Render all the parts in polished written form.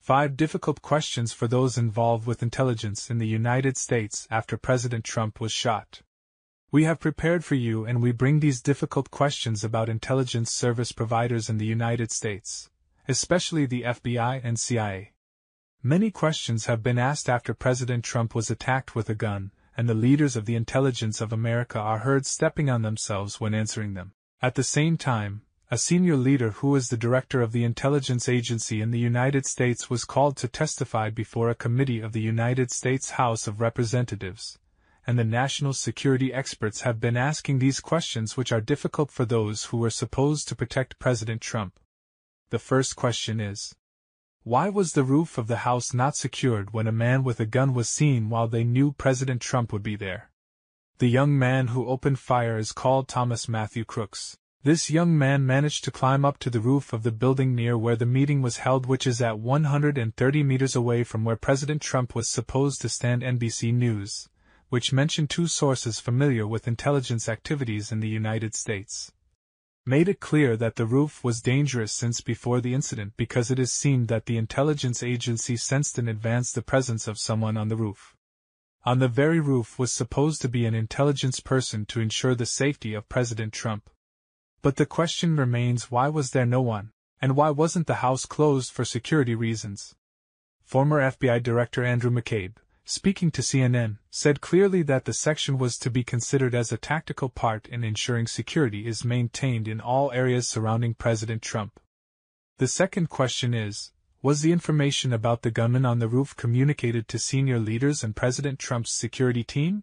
5 difficult questions for those involved with intelligence in the United States after President Trump was shot. We have prepared for you and we bring these difficult questions about intelligence service providers in the United States, especially the FBI and CIA. Many questions have been asked after President Trump was attacked with a gun, and the leaders of the intelligence of America are heard stepping on themselves when answering them. At the same time, a senior leader who is the director of the intelligence agency in the United States was called to testify before a committee of the United States House of Representatives, and the national security experts have been asking these questions which are difficult for those who were supposed to protect President Trump. The first question is, why was the roof of the house not secured when a man with a gun was seen while they knew President Trump would be there? The young man who opened fire is called Thomas Matthew Crooks. This young man managed to climb up to the roof of the building near where the meeting was held, which is at 130 meters away from where President Trump was supposed to stand. NBC News, which mentioned 2 sources familiar with intelligence activities in the United States, made it clear that the roof was dangerous since before the incident because it is seen that the intelligence agency sensed in advance the presence of someone on the roof. On the very roof was supposed to be an intelligence person to ensure the safety of President Trump. But the question remains, why was there no one, and why wasn't the house closed for security reasons? Former FBI Director Andrew McCabe, speaking to CNN, said clearly that the section was to be considered as a tactical part in ensuring security is maintained in all areas surrounding President Trump. The second question is, was the information about the gunman on the roof communicated to senior leaders and President Trump's security team?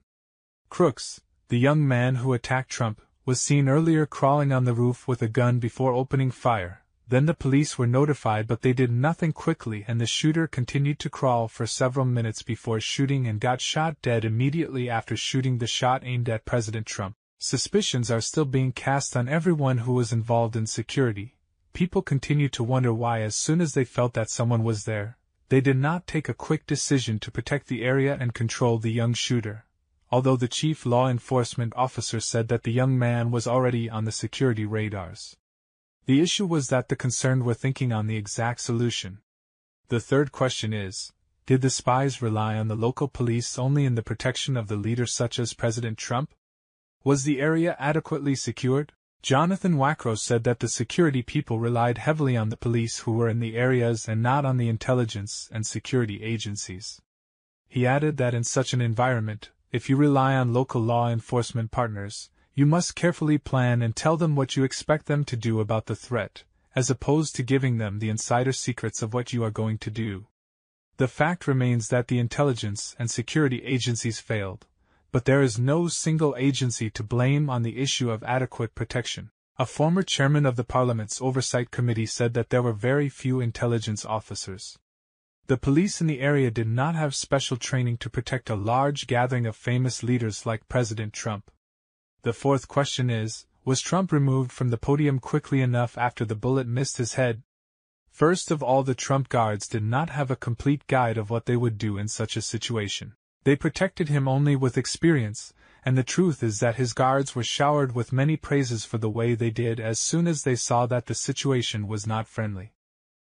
Crooks, the young man who attacked Trump, was seen earlier crawling on the roof with a gun before opening fire. Then the police were notified, but they did nothing quickly, and the shooter continued to crawl for several minutes before shooting and got shot dead immediately after shooting the shot aimed at President Trump. Suspicions are still being cast on everyone who was involved in security. People continue to wonder why, as soon as they felt that someone was there, they did not take a quick decision to protect the area and control the young shooter. Although the chief law enforcement officer said that the young man was already on the security radars. The issue was that the concerned were thinking on the exact solution. The third question is, did the spies rely on the local police only in the protection of the leader such as President Trump? Was the area adequately secured? Jonathan Wackrow said that the security people relied heavily on the police who were in the areas and not on the intelligence and security agencies. He added that in such an environment, if you rely on local law enforcement partners, you must carefully plan and tell them what you expect them to do about the threat, as opposed to giving them the insider secrets of what you are going to do. The fact remains that the intelligence and security agencies failed, but there is no single agency to blame on the issue of adequate protection. A former chairman of the Parliament's Oversight Committee said that there were very few intelligence officers. The police in the area did not have special training to protect a large gathering of famous leaders like President Trump. The fourth question is, was Trump removed from the podium quickly enough after the bullet missed his head? First of all, the Trump guards did not have a complete guide of what they would do in such a situation. They protected him only with experience, and the truth is that his guards were showered with many praises for the way they did as soon as they saw that the situation was not friendly.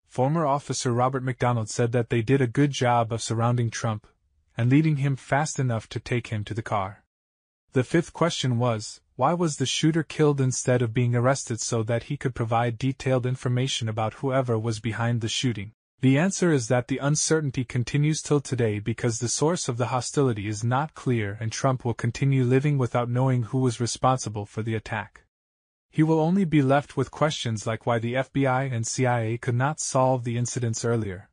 Former officer Robert McDonald said that they did a good job of surrounding Trump and leading him fast enough to take him to the car. The fifth question was, why was the shooter killed instead of being arrested so that he could provide detailed information about whoever was behind the shooting? The answer is that the uncertainty continues till today because the source of the hostility is not clear and Trump will continue living without knowing who was responsible for the attack. He will only be left with questions like why the FBI and CIA could not solve the incidents earlier.